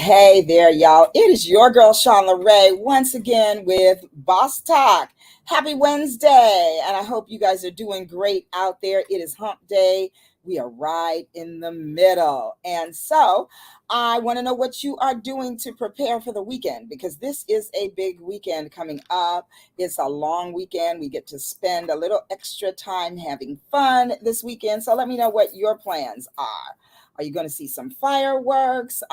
Hey there, y'all. It is your girl, Shawn LaRae, once again with Boss Talk. Happy Wednesday, and I hope you guys are doing great out there. It is hump day. We are right in the middle. And so I want to know what you are doing to prepare for the weekend, because this is a big weekend coming up. It's a long weekend. We get to spend a little extra time having fun this weekend. So let me know what your plans are. Are you going to see some fireworks?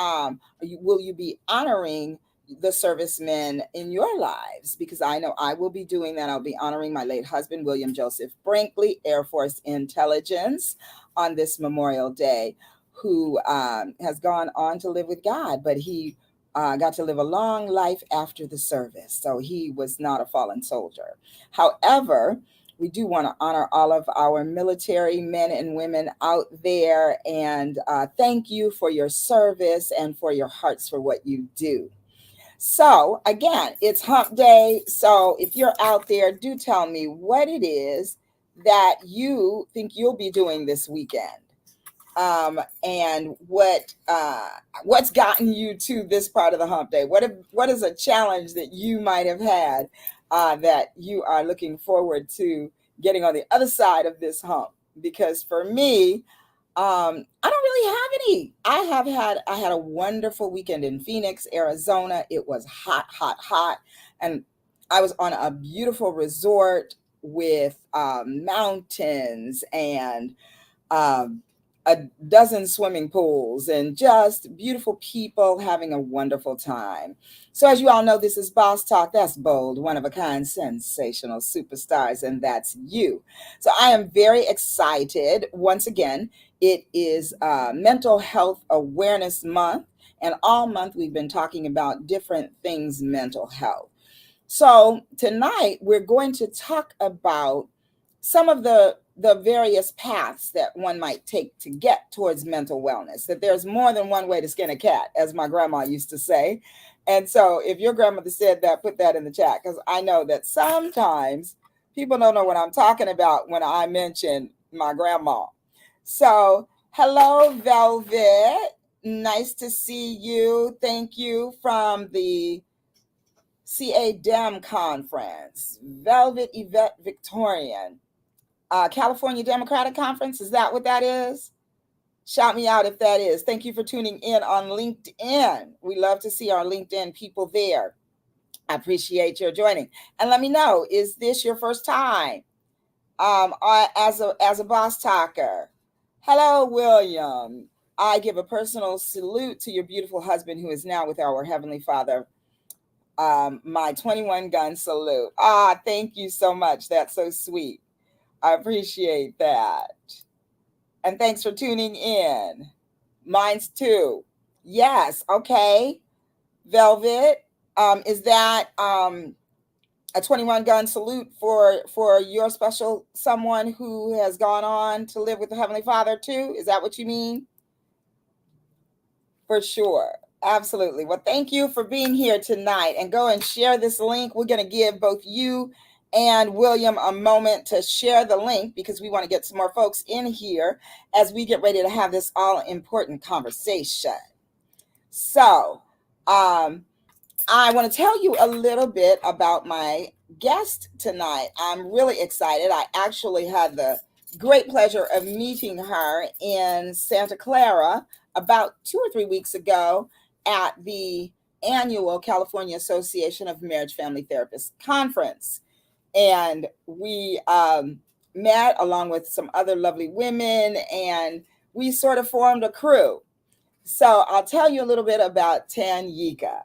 Will you be honoring the servicemen in your lives? Because I know I will be doing that. I'll be honoring my late husband, William Joseph Brinkley, Air Force Intelligence, on this Memorial Day, who has gone on to live with God, but he got to live a long life after the service. So he was not a fallen soldier. However, we do want to honor all of our military men and women out there, and thank you for your service and for your hearts for what you do. So again, it's hump day. So if you're out there, do tell me what it is that you think you'll be doing this weekend. And what's gotten you to this part of the hump day? What is a challenge that you might have had that you are looking forward to getting on the other side of this hump? Because for me, I don't really have any. I had a wonderful weekend in Phoenix, Arizona. It was hot, hot, hot, and I was on a beautiful resort with mountains and um, a dozen swimming pools and just beautiful people having a wonderful time. So as you all know, this is Boss Talk. That's bold, one of a kind, sensational superstars, and that's you. So I am very excited. Once again, it is Mental Health Awareness Month, and all month we've been talking about different things mental health. So tonight we're going to talk about some of the various paths that one might take to get towards mental wellness, that there's more than one way to skin a cat, as my grandma used to say. And so if your grandmother said that, put that in the chat, because I know that sometimes people don't know what I'm talking about when I mention my grandma. So hello, Velvet. Nice to see you. Thank you from the CA conference. Velvet Yvette Victorian. California Democratic Conference. Is that what that is? Shout me out if that is. Thank you for tuning in on LinkedIn. We love to see our LinkedIn people there. I appreciate your joining. And let me know, is this your first time as a boss talker? Hello, William. I give a personal salute to your beautiful husband who is now with our Heavenly Father. My 21 gun salute. Thank you so much. That's so sweet. I appreciate that. And thanks for tuning in. Mine's too. Yes. Okay. Velvet. Is that a 21 gun salute for your special someone who has gone on to live with the Heavenly Father too? Is that what you mean? For sure. Absolutely. Well, thank you for being here tonight, and go and share this link. We're going to give both you and William a moment to share the link, because we want to get some more folks in here as we get ready to have this all important conversation. So I want to tell you a little bit about my guest tonight. I'm really excited. I actually had the great pleasure of meeting her in Santa Clara about 2 or 3 weeks ago at the annual California Association of Marriage Family Therapists conference. And we met along with some other lovely women, and we sort of formed a crew. So I'll tell you a little bit about Tanyika.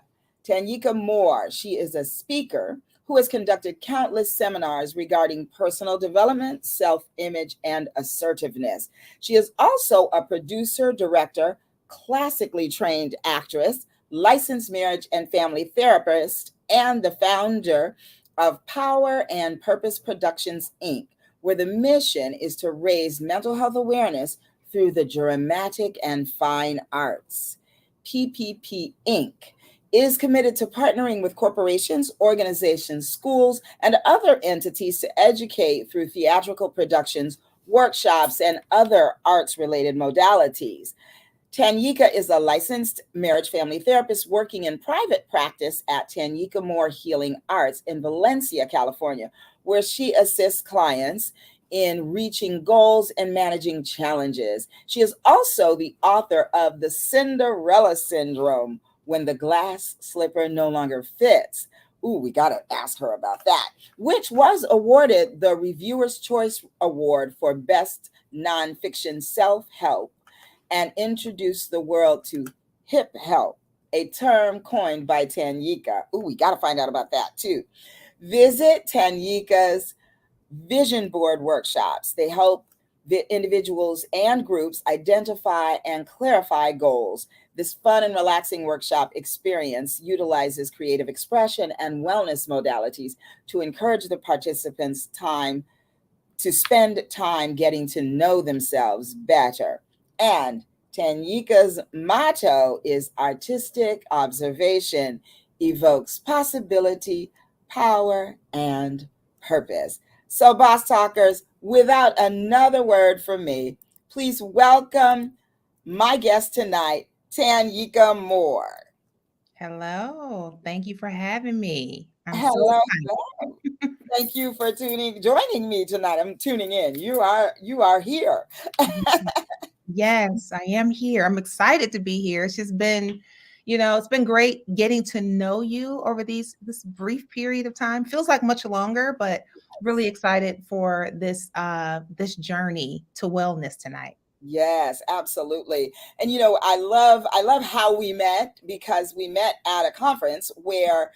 Tanyika Moore. She is a speaker who has conducted countless seminars regarding personal development, self-image, and assertiveness. She is also a producer, director, classically trained actress, licensed marriage and family therapist, and the founder of Power and Purpose Productions, Inc., where the mission is to raise mental health awareness through the dramatic and fine arts. PPP, Inc. is committed to partnering with corporations, organizations, schools, and other entities to educate through theatrical productions, workshops, and other arts-related modalities. Tanyika is a licensed marriage family therapist working in private practice at Tanyika Moore Healing Arts in Valencia, California, where she assists clients in reaching goals and managing challenges. She is also the author of The Cinderella Syndrome, When the Glass Slipper No Longer Fits. Ooh, we got to ask her about that, which was awarded the Reviewer's Choice Award for Best Nonfiction Self-Help, and introduced the world to hip help, a term coined by Tanyika. Ooh, we got to find out about that too. Visit Tanyika's vision board workshops. They help the individuals and groups identify and clarify goals. This fun and relaxing workshop experience utilizes creative expression and wellness modalities to encourage the participants to spend time getting to know themselves better. And Tanyika's motto is artistic observation evokes possibility, power, and purpose. So, Boss Talkers, without another word from me, please welcome my guest tonight, Tanyika Moore. Hello. Thank you for having me. I'm so Hello. excited. Thank you for joining me tonight. I'm tuning in. You are here. Yes, I am here. I'm excited to be here. It's just been, it's been great getting to know you over this brief period of time. Feels like much longer, but really excited for this journey to wellness tonight. Yes, absolutely. And I love how we met, because we met at a conference where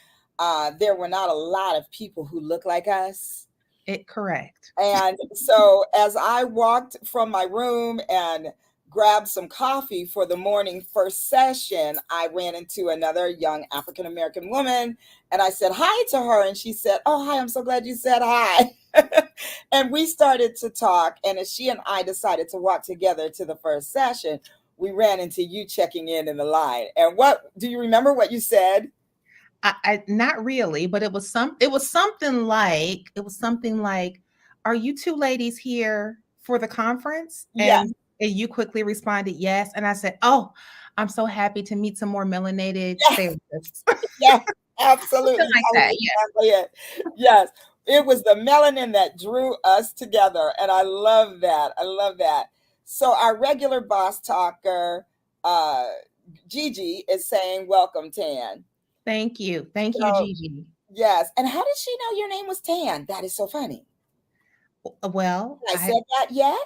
there were not a lot of people who look like us. It correct. And so as I walked from my room and grabbed some coffee for the morning first session, I ran into another young African American woman and I said hi to her. And she said, "Oh, hi, I'm so glad you said hi." And we started to talk. And as she and I decided to walk together to the first session, we ran into you checking in the line. And what do you remember what you said? I not really, but it was something like, "Are you two ladies here for the conference?" Yeah, And you quickly responded, "Yes." And I said, "Oh, I'm so happy to meet some more melanated yeah, therapists." yeah, Something absolutely. like That was that. Yeah. exactly it. Yes, it was the melanin that drew us together. And I love that. I love that. So, our regular boss talker, uh, Gigi, is saying, "Welcome, Tan." Thank you. Thank you, So, Gigi. yes. And how did she know your name was Tan? That is so funny. Well, I I said that yet?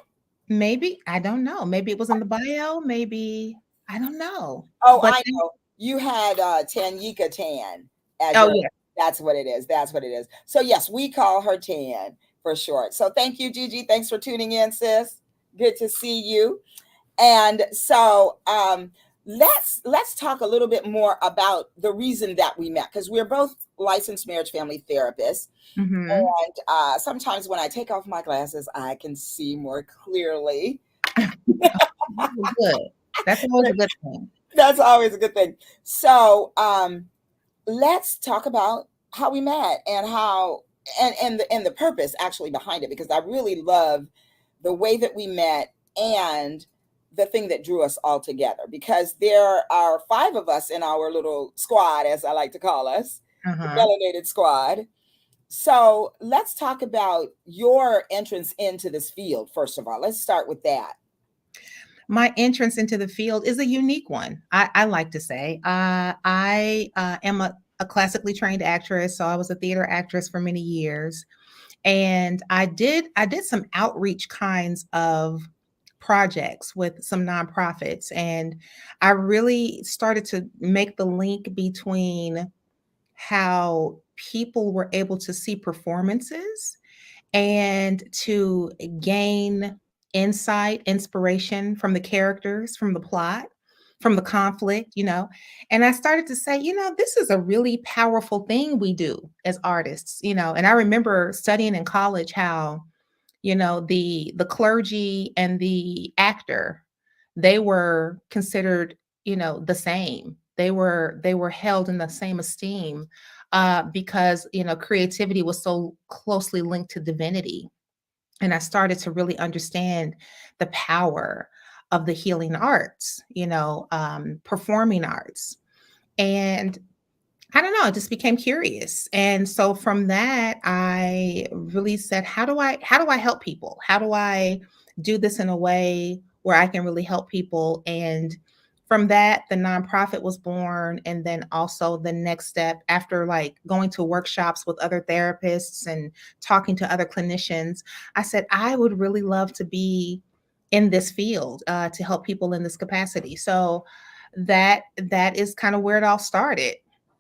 maybe I don't know. Maybe it was in the bio. Maybe I don't know. Oh, But I know. You had Tanyika Tan as oh your. yeah, That's what it is. That's what it is. So yes, we call her Tan for short. So thank you, Gigi. Thanks for tuning in, sis. Good to see you. And so let's talk a little bit more about the reason that we met, because we're both licensed marriage family therapists. hmm And sometimes when I take off my glasses, I can see more clearly. good. That's always a good thing. That's always a good thing. So let's talk about how we met and how and the purpose actually behind it, because I really love the way that we met and the thing that drew us all together, because there are five of us in our little squad, as I like to call us, the Uh-huh. melanated squad. So let's talk about your entrance into this field. First of all, let's start with that. My entrance into the field is a unique one. I like to say. I am a classically trained actress, so I was a theater actress for many years, and I did some outreach kinds of projects with some nonprofits, and I really started to make the link between how people were able to see performances and to gain insight, inspiration from the characters, from the plot, from the conflict, And I started to say, this is a really powerful thing we do as artists. And I remember studying in college how, the clergy and the actor, they were considered, the same. They were held in the same esteem because creativity was so closely linked to divinity, and I started to really understand the power of the healing arts, performing arts. And I don't know, I just became curious. And so from that, I really said, how do I help people? How do I do this in a way where I can really help people? And from that, the nonprofit was born. And then also the next step, after like going to workshops with other therapists and talking to other clinicians, I said, I would really love to be in this field, to help people in this capacity. So that is kind of where it all started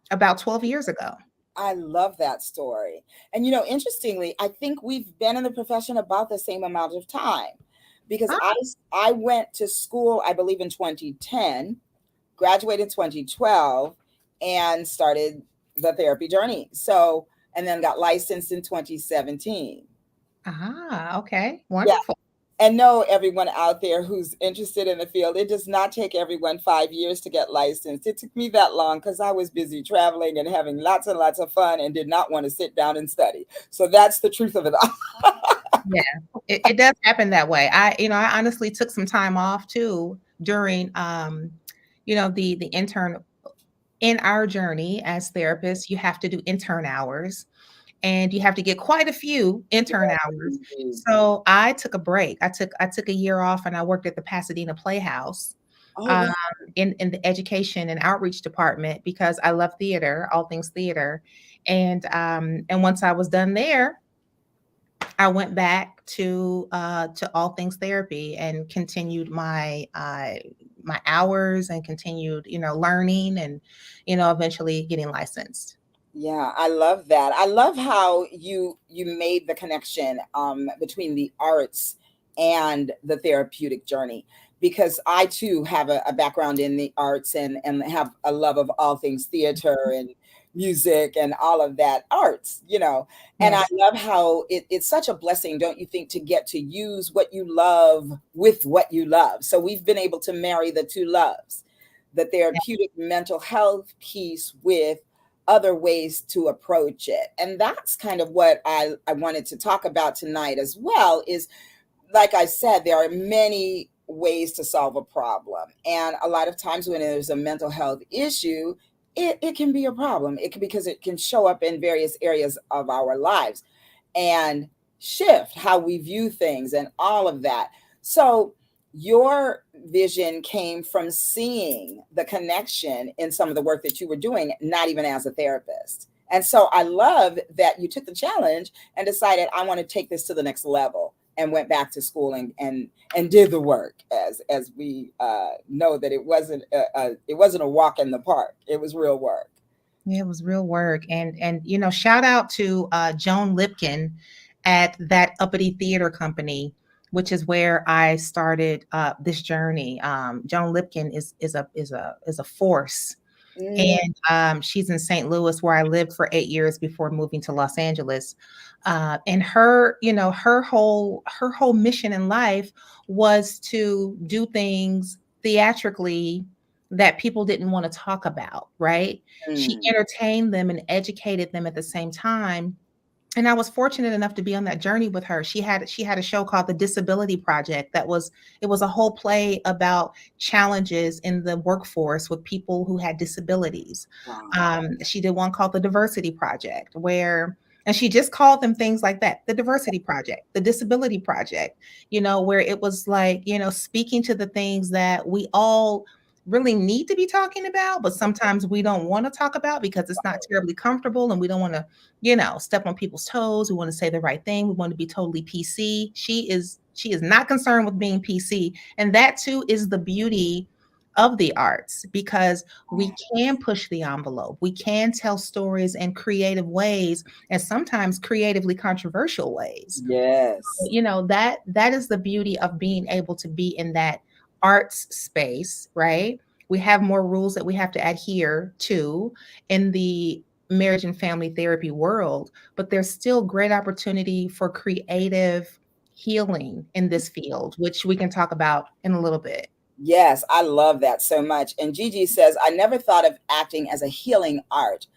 about 12 years ago. I love that story. And interestingly, I think we've been in the profession about the same amount of time because Ah, I went to school, I believe in 2010, graduated in 2012, and started the therapy journey. So, and then got licensed in 2017. okay. Yeah. Wonderful. And know everyone out there who's interested in the field, it does not take everyone 5 years to get licensed. It took me that long because I was busy traveling and having lots and lots of fun and did not want to sit down and study. So that's the truth of it all. Yeah, it does happen that way. I honestly took some time off too during, the intern in our journey as therapists. You have to do intern hours and you have to get quite a few intern Yes, hours. indeed. So I took a break. I took a year off and I worked at the Pasadena Playhouse, Oh, um, wow. in the education and outreach department because I love theater, all things theater. And once I was done there, I went back to all things therapy and continued my hours and continued, learning and, eventually getting licensed. Yeah, I love that. I love how you made the connection between the arts and the therapeutic journey because I too have a background in the arts and have a love of all things theater and music and all of that arts. And I Yes. love how it's such a blessing, don't you think, to get to use what you love with what you love. So we've been able to marry the two loves, the therapeutic mental health piece with other ways to approach it. And that's kind of what I wanted to talk about tonight as well is, like I said, there are many ways to solve a problem. And a lot of times when there's a mental health issue, it can be a problem. It can because it can show up in various areas of our lives and shift how we view things and all of that. So your vision came from seeing the connection in some of the work that you were doing, not even as a therapist. And so I love that you took the challenge and decided I want to take this to the next level and went back to school and did the work as we know that it wasn't a walk in the park. It was real work. Yeah, it was real work. And shout out to Joan Lipkin at that Uppity Theater Company, which is where I started this journey. Joan Lipkin is a force. Mm, And she's in St. Louis, where I lived for 8 years before moving to Los Angeles. And her whole mission in life was to do things theatrically that people didn't want to talk about, right? She mm, entertained them and educated them at the same time. And I was fortunate enough to be on that journey with her. She had a show called The Disability Project it was a whole play about challenges in the workforce with people who had disabilities. wow. She did one called The Diversity Project, and she just called them things like that: the Diversity Project, the Disability Project. Where it was like, speaking to the things that we all really need to be talking about, but sometimes we don't want to talk about because it's not terribly comfortable and we don't want to step on people's toes. We want to say the right thing. We want to be totally PC. She is not concerned with being PC. And that too is the beauty of the arts because we can push the envelope. We can tell stories in creative ways and sometimes creatively controversial ways. Yes. That is the beauty of being able to be in that arts space, right? We have more rules that we have to adhere to in the marriage and family therapy world, but there's still great opportunity for creative healing in this field, which we can talk about in a little bit. Yes, I love that so much. And Gigi says, I never thought of acting as a healing art,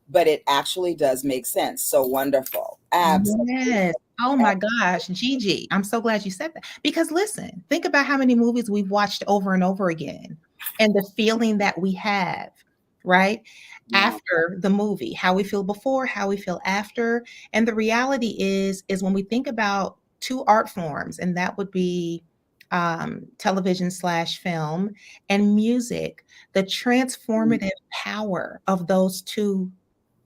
but it actually does make sense. So wonderful. Absolutely. Yes. Oh my gosh, Gigi, I'm so glad you said that. Because listen, think about how many movies we've watched over and over again and the feeling that we have, right? Yeah. After the movie, how we feel before, how we feel after. And the reality is when we think about two art forms, and that would be television slash film and music, the transformative power of those two,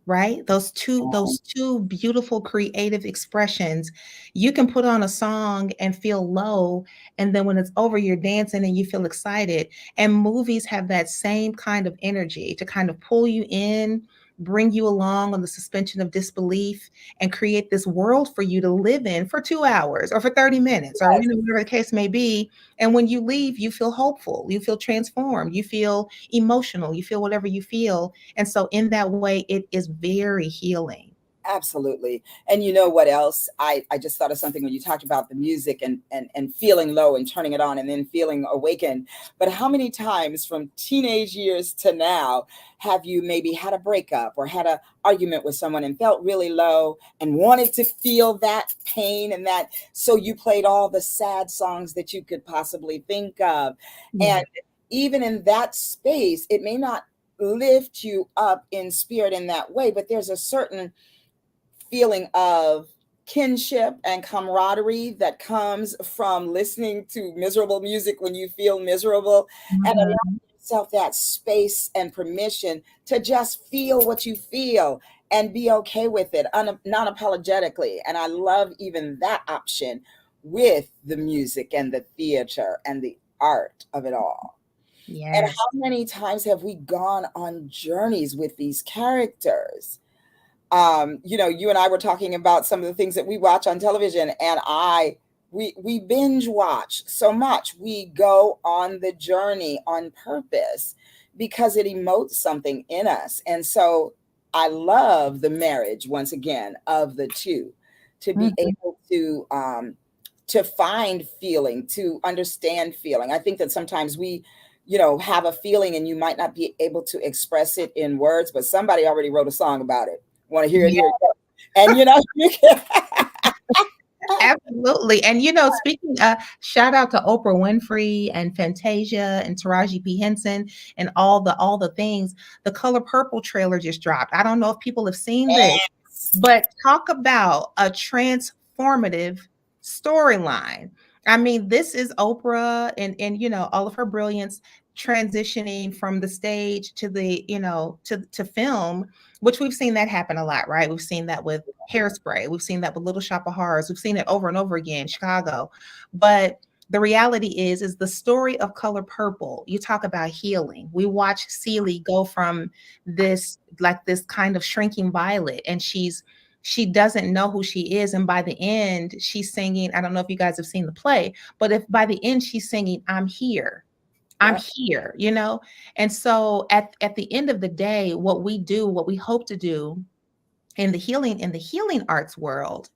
right? Those two beautiful creative expressions. You can put on a song and feel low, and then when it's over you're dancing and you feel excited. And movies have that same kind of energy to kind of pull you in, bring you along on the suspension of disbelief, and create this world for you to live in for 2 hours or for 30 minutes or Yes, whatever the case may be. And when you leave, you feel hopeful, you feel transformed, you feel emotional, you feel whatever you feel. And so in that way, it is very healing. absolutely. And you know what else? I just thought of something when you talked about the music and feeling low and turning it on and then feeling awakened. But how many times from teenage years to now have you maybe had a breakup or had a argument with someone and felt really low and wanted to feel that pain and that, so you played all the sad songs that you could possibly think of. Yeah. And even in that space, it may not lift you up in spirit in that way, but there's a certain feeling of kinship and camaraderie that comes from listening to miserable music when you feel miserable, and Mhm. allowing yourself that space and permission to just feel what you feel and be okay with it non-apologetically. And I love even that option with the music and the theater and the art of it all. And Yes. how many times have we gone on journeys with these characters? You and I were talking about some of the things that we watch on television, and we binge watch so much. We go on the journey on purpose because it emotes something in us. And so I love the marriage once again of the two, to be Mhm. able to find feeling, to understand feeling. I think that sometimes we, have a feeling and you might not be able to express it in words, but somebody already wrote a song about it. Want to hear it? Yeah, Here it goes. And you can. absolutely. And speaking shout out to Oprah Winfrey and Fantasia and Taraji P. Henson and all the things. The Color Purple trailer just dropped. I don't know if people have seen this, Yes. but talk about a transformative storyline. I mean, this is Oprah and all of her brilliance transitioning from the stage to the to film, which we've seen that happen a lot, right? We've seen that with Hairspray, we've seen that with Little Shop of Horrors, we've seen it over and over again, Chicago. But the reality is the story of Color Purple. You talk about healing. We watch Celie go from this kind of shrinking violet, and she doesn't know who she is, and by the end she's singing, I don't know if you guys have seen the play, but if by the end she's singing, I'm here, I'm Yep. here, and so at the end of the day, what we do, what we hope to do in the healing arts world,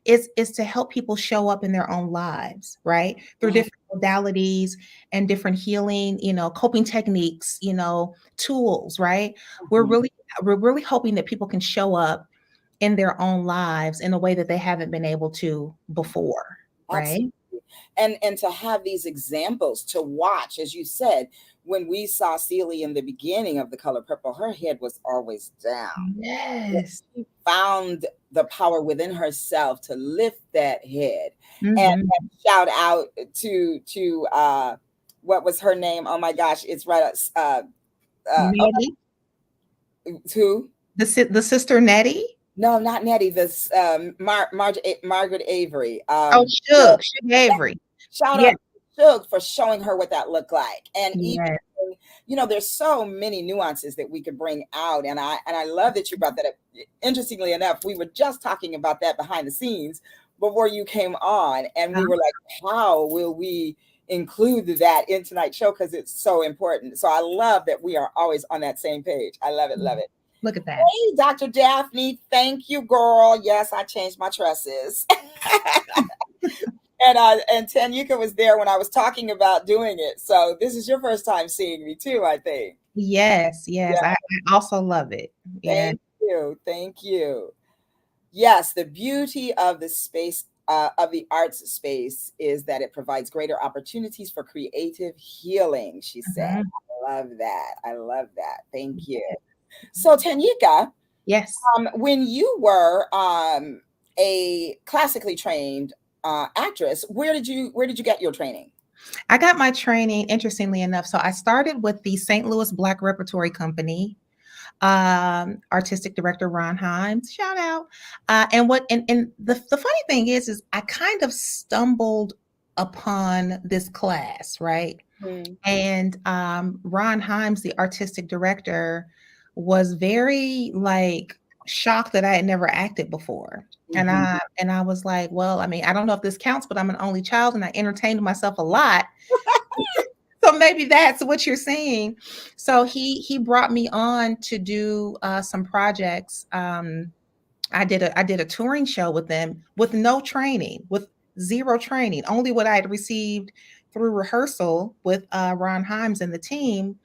is to help people show up in their own lives, right? Through Mhm. different modalities and different healing, coping techniques, tools, right? We're Mhm. really we're really hoping that people can show up in their own lives in a way that they haven't been able to before, right? Absolutely. And to have these examples to watch, as you said, when we saw Celie in the beginning of The Color Purple, her head was always down. Yet Yes. she found the power within herself to lift that head. Mhm. And shout out to what was her name? Oh my gosh, it's right. Oh, Nettie, who? the sister Nettie. No, not Nettie. This Margaret Avery. Oh, Shook. Suge Avery. Shout Yeah. out to Shook for showing her what that looked like. And even, Yeah. there's so many nuances that we could bring out. And I love that you brought that up. Interestingly enough, we were just talking about that behind the scenes before you came on, and we were like, how will we include that in tonight's show? Because it's so important. So I love that we are always on that same page. I love it, love it. Look at that. Hey, Dr. Daphne, thank you, girl. Yes, I changed my tresses. And Tanyika was there when I was talking about doing it. So this is your first time seeing me too, I think. Yes, yes. Yeah, I also love it. Yeah. thank you. Thank you. Yes, the beauty of the space, of the arts space, is that it provides greater opportunities for creative healing, she said. Mhm. I love that. I love that. Thank you. So, Tanika, Yes. when you were a classically trained actress, where did you get your training? I got my training, interestingly enough. So I started with the St. Louis Black Repertory Company, artistic director Ron Himes, shout out. And the funny thing is I kind of stumbled upon this class, right? Mm. And Ron Himes, the artistic director, was very like shocked that I had never acted before. And Mhm. I was like, well, I mean, I don't know if this counts, but I'm an only child and I entertained myself a lot. So maybe that's what you're saying. So he brought me on to do some projects. I did a touring show with them with no training, with zero training, only what I had received through rehearsal with Ron Himes and the team.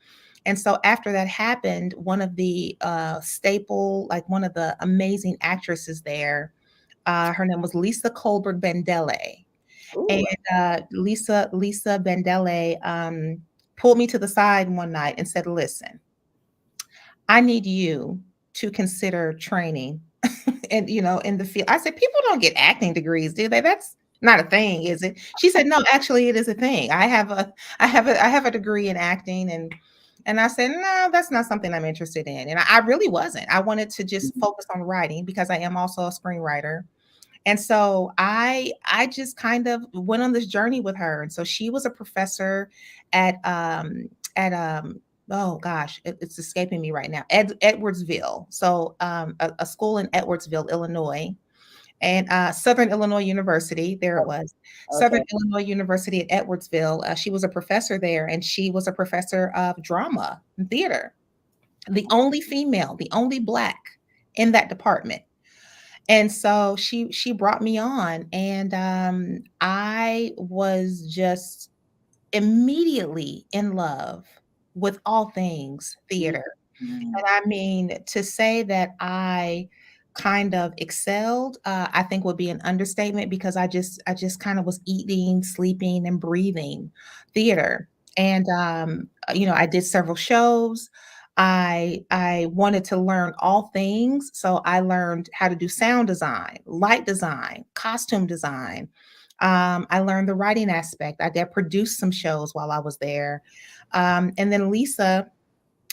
And so after that happened, one of the one of the amazing actresses there, her name was Lisa Colbert Bendele. And Ooh. Lisa Bendele pulled me to the side one night and said, "Listen, I need you to consider training and in the field." I said, "People don't get acting degrees, do they? That's not a thing, is it?" She said, "No, actually it is a thing. I have a degree in acting." And I said, "No, that's not something I'm interested in." And I really wasn't. I wanted to just Mhm. focus on writing because I am also a screenwriter. And so I just kind of went on this journey with her. And so she was a professor at oh gosh, it's escaping me right now. Edwardsville. So a school in Edwardsville, Illinois, and Southern Illinois University. There it was. Southern Okay. Illinois University at Edwardsville. She was a professor there, and she was a professor of drama and theater. The only female, the only black in that department. And so she brought me on, and I was just immediately in love with all things theater. Mhm. And I mean, to say that I kind of excelled, I think would be an understatement because I just kind of was eating, sleeping, and breathing theater. And I did several shows. I wanted to learn all things, so I learned how to do sound design, light design, costume design. I learned the writing aspect. I did produce some shows while I was there. And then Lisa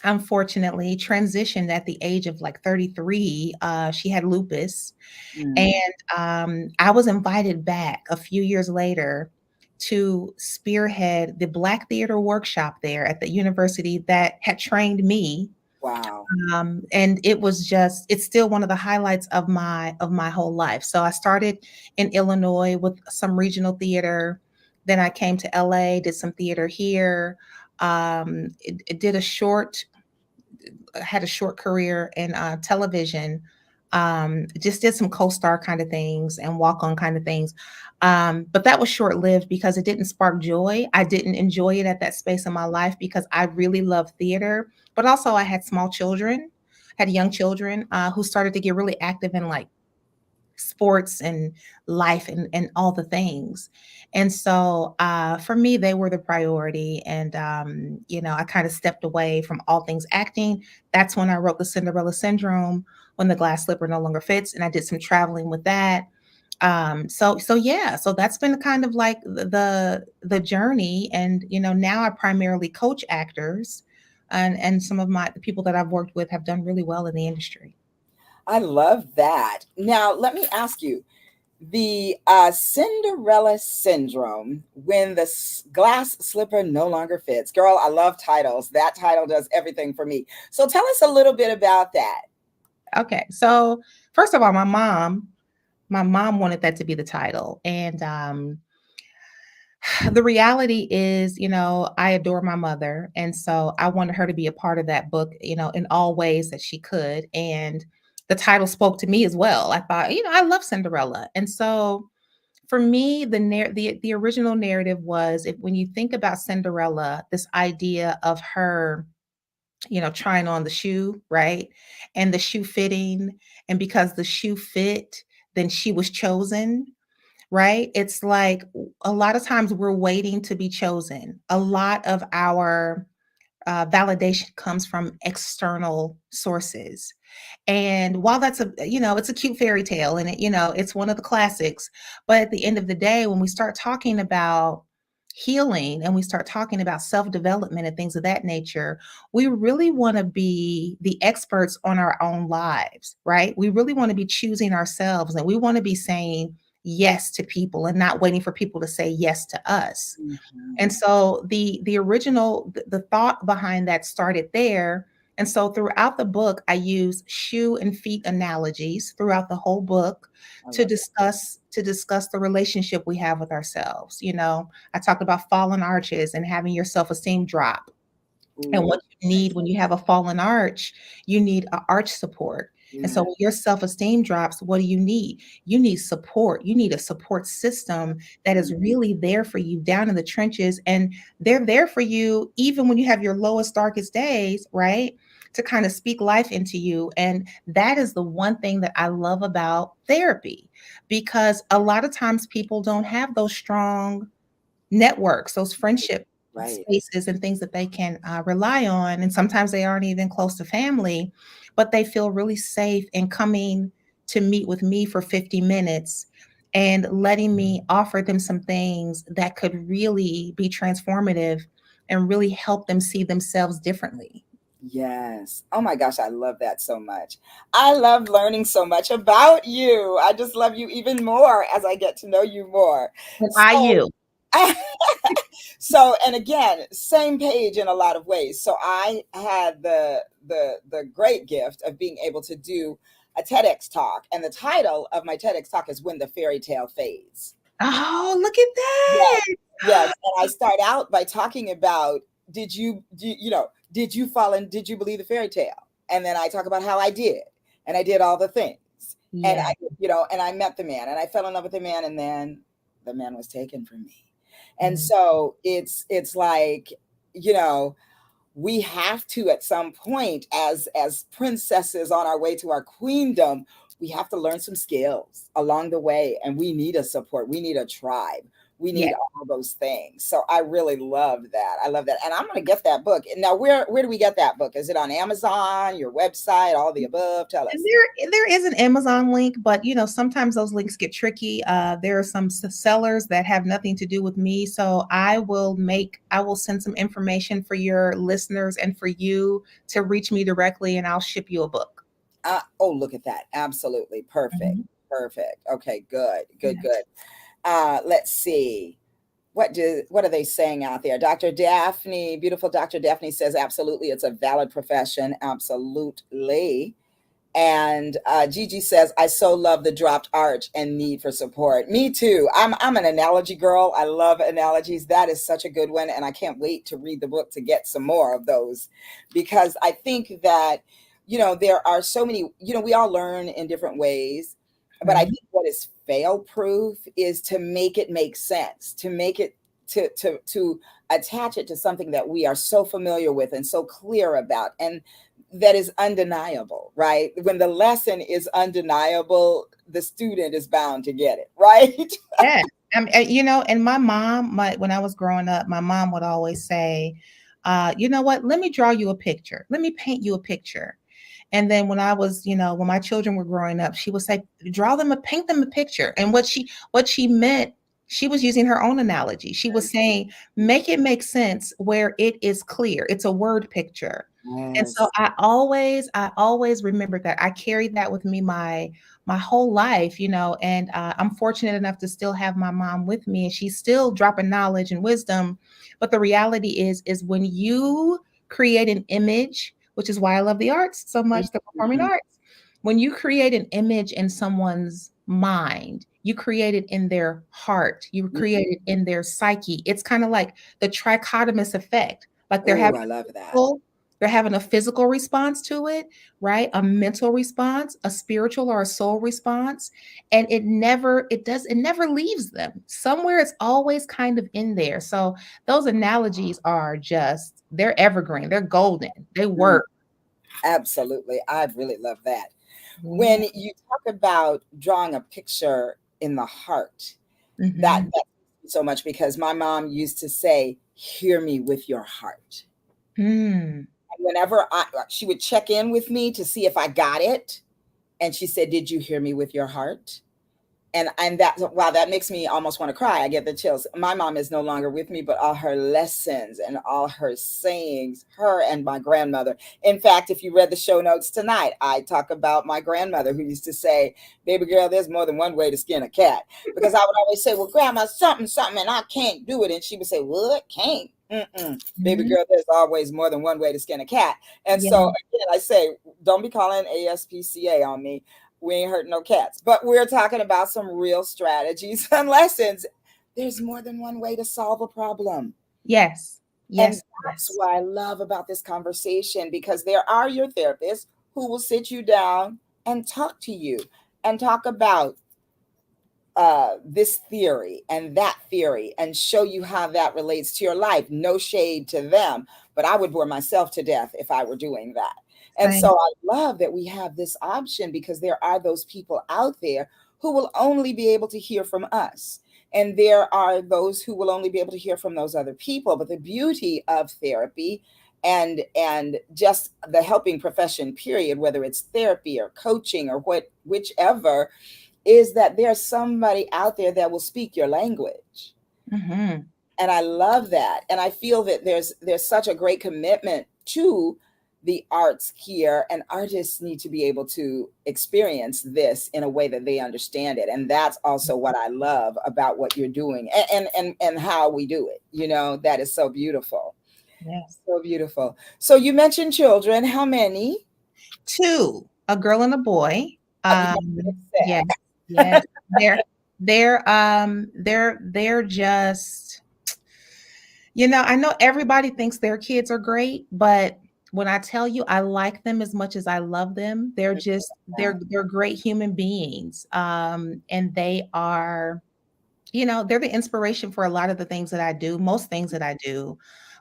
unfortunately transitioned at the age of like 33. She had lupus. And Mm. I was invited back a few years later to spearhead the Black Theater workshop there at the university that had trained me. Wow. And it's still one of the highlights of my whole life. So I started in Illinois with some regional theater. Then I came to LA, did some theater here. It did a short had a short career in television. Just did some co-star kind of things and walk-on kind of things. But that was short-lived because it didn't spark joy. I didn't enjoy it at that space in my life because I really love theater, but also I had small children, had young children who started to get really active in like sports and life and all the things. And so for me, they were the priority. And, I kind of stepped away from all things acting. That's when I wrote The Cinderella Syndrome, When the Glass Slipper No Longer Fits. And I did some traveling with that. So yeah, so that's been kind of like the journey. And, now I primarily coach actors, and some of the people that I've worked with have done really well in the industry. I love that. Now, let me ask you, the Cinderella syndrome, when the glass slipper no longer fits. Girl, I love titles. That title does everything for me. So tell us a little bit about that. Okay, so first of all, my mom wanted that to be the title, and the reality is, I adore my mother, and so I wanted her to be a part of that book, in all ways that she could, and the title spoke to me as well. I thought, I love Cinderella, and so for me, the original narrative was, if when you think about Cinderella, this idea of her trying on the shoe, right? And the shoe fitting. And because the shoe fit, then she was chosen, right? It's like a lot of times we're waiting to be chosen. A lot of our validation comes from external sources. And while that's it's a cute fairy tale and it's one of the classics. But at the end of the day, when we start talking about healing and we start talking about self-development and things of that nature, we really want to be the experts on our own lives, right? We really want to be choosing ourselves and we want to be saying yes to people and not waiting for people to say yes to us. And Mhm. so the thought behind that started there. And so throughout the book, I use shoe and feet analogies throughout the whole book I to love that. discuss the relationship we have with ourselves. I talked about fallen arches and having your self-esteem drop. And Ooh, what you need when you have a fallen arch, you need a arch support. And so yeah. when your self-esteem drops, what do you need? You need support. You need a support system that is really there for you down in the trenches. And they're there for you even when you have your lowest, darkest days, right? To kind of speak life into you. And that is the one thing that I love about therapy, because a lot of times people don't have those strong networks, those friendship Right. spaces and things that they can rely on. And sometimes they aren't even close to family, but they feel really safe in coming to meet with me for 50 minutes and letting me offer them some things that could really be transformative and really help them see themselves differently. Yes. Oh my gosh, I love that so much. I love learning so much about you. I just love you even more as I get to know you more. And I So, you. so and again, same page in a lot of ways. So I had the great gift of being able to do a TEDx talk, and the title of my TEDx talk is "When the Fairy Tale Fades." Oh, look at Yes, that. yes. And I start out by talking about did you fall in, did you believe the fairy tale? And then I talk about how I did, and I did all the things, and Yeah. and I met the man, and I fell in love with the man, and then the man was taken from me, and Mm. so it's like you know we have to at some point as princesses on our way to our queendom, we have to learn some skills along the way, and we need a support, we need a tribe, we Yeah. need all those things. So I really love that. I love that, and I'm going to get that book. Now where do we get that book? Is it on Amazon, your website, all the above? Tell And us. there is an Amazon link, but sometimes those links get tricky. There are some sellers that have nothing to do with me, so I will send some information for your listeners and for you to reach me directly, and I'll ship you a book. Oh, look at that. Absolutely perfect. Mhm. Perfect. Okay, good, good, Yes. good. Let's see. What are they saying out there? Dr. Daphne, beautiful Dr. Daphne says absolutely, it's a valid profession. Absolutely. And Gigi says, I so love the dropped arch and need for support. Me too. I'm an analogy girl. I love analogies. That is such a good one. And I can't wait to read the book to get some more of those, because I think that, there are so many, we all learn in different ways. But I Mhm. think what is fail proof is to make it make sense, to make it to attach it to something that we are so familiar with and so clear about. And that is undeniable, right? When the lesson is undeniable, the student is bound to get it, right? Yeah. And my mom, when I was growing up, my mom would always say, you know what? Let me draw you a picture. Let me paint you a picture. And then when I was, when my children were growing up, she would say, paint them a picture. And what she meant, she was using her own analogy. She was saying, make it make sense where it is clear. It's a word picture. And so Yes. I always remembered that. I carried that with me my whole life, and I'm fortunate enough to still have my mom with me, and she's still dropping knowledge and wisdom. But the reality is when you create an image, which is why I love the arts so much, the performing Mhm. arts. When you create an image in someone's mind, you create it in their heart, you create it in their psyche. It's kind of like the trichotomous effect. Like Oh, I love that. physical, they're having a physical response to it, right? A mental response, a spiritual or a soul response. And it never leaves them. Somewhere it's always kind of in there. So those analogies are they're evergreen, they're golden, they Mm, work. absolutely. I really love that. Yeah. When you talk about drawing a picture in the heart, Hmm. that so much because my mom used to say, "Hear me with your heart." Mm. And whenever she would check in with me to see if I got it, and she said, "Did you hear me with your heart?" And that, wow, that makes me almost want to cry. I get the chills. My mom is no longer with me, but all her lessons and all her sayings, her and my grandmother. In fact, if you read the show notes tonight, I talk about my grandmother who used to say, "Baby girl, there's more than one way to skin a cat." Because I would always say, "Well, grandma, something something and I can't do it," and she would say, "What? Can't? Mm-mm. Baby Mhm. girl, there's always more than one way to skin a cat." And Yeah. so again, I say, don't be calling ASPCA on me. We ain't hurting no cats, but we're talking about some real strategies and lessons. There's more than one way to solve a problem. Yes. And Yes. that's Yes. what I love about this conversation, because there are your therapists who will sit you down and talk to you and talk about this theory and that theory and show you how that relates to your life. No shade to them, but I would bore myself to death if I were doing that. And Same. so I love that we have this option, because there are those people out there who will only be able to hear from us. And there are those who will only be able to hear from those other people. But the beauty of therapy and just the helping profession, period, whether it's therapy or coaching or whichever, is that there's somebody out there that will speak your language. Hmm. And I love that. And I feel that there's such a great commitment to the arts here, and artists need to be able to experience this in a way that they understand it. And that's also what I love about what you're doing, and how we do it. That is so beautiful. Yes. So beautiful. So you mentioned children. How many? Two, a girl and a boy. You make Yes. it Yes. They're just, I know everybody thinks their kids are great, but when I tell you I like them as much as I love them, they're just sad. they're great human beings. And they are, they're the inspiration for a lot of the things that I do, most things that I do.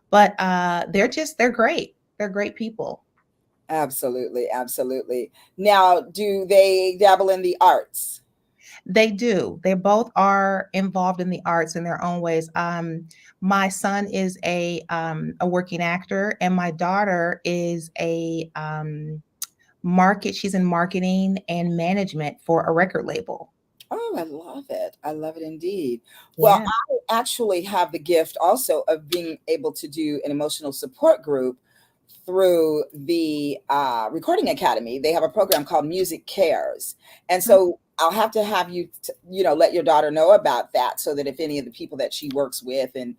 But they're great. They're great people. Absolutely, absolutely. Now, do they dabble in the arts? They do. They both are involved in the arts in their own ways. My son is a working actor, and my daughter is a market. She's in marketing and management for a record label. Oh, I love it. I love it indeed. Well, Yeah. I actually have the gift also of being able to do an emotional support group through the Recording Academy. They have a program called Music Cares. And so I'll have to have you, let your daughter know about that, so that if any of the people that she works with and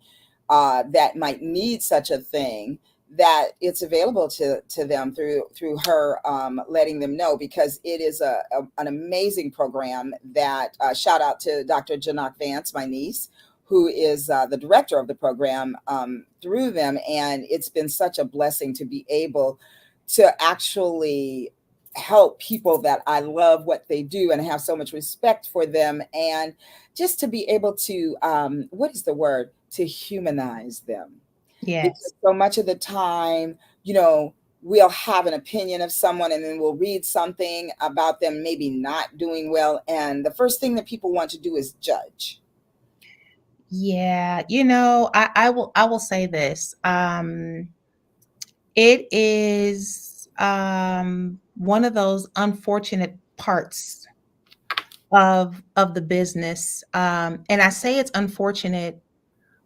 that might need such a thing, that it's available to them through her, letting them know, because it is an amazing program. That shout out to Dr. Janak Vance, my niece, who is the director of the program, through them. And it's been such a blessing to be able to actually help people that I love what they do and have so much respect for them, and just to be able to, what is the word, to humanize them. Because Yes. so much of the time, you know, we'll have an opinion of someone, and then we'll read something about them maybe not doing well. And the first thing that people want to do is judge. Yeah. I will say this. It is one of those unfortunate parts of the business. And I say it's unfortunate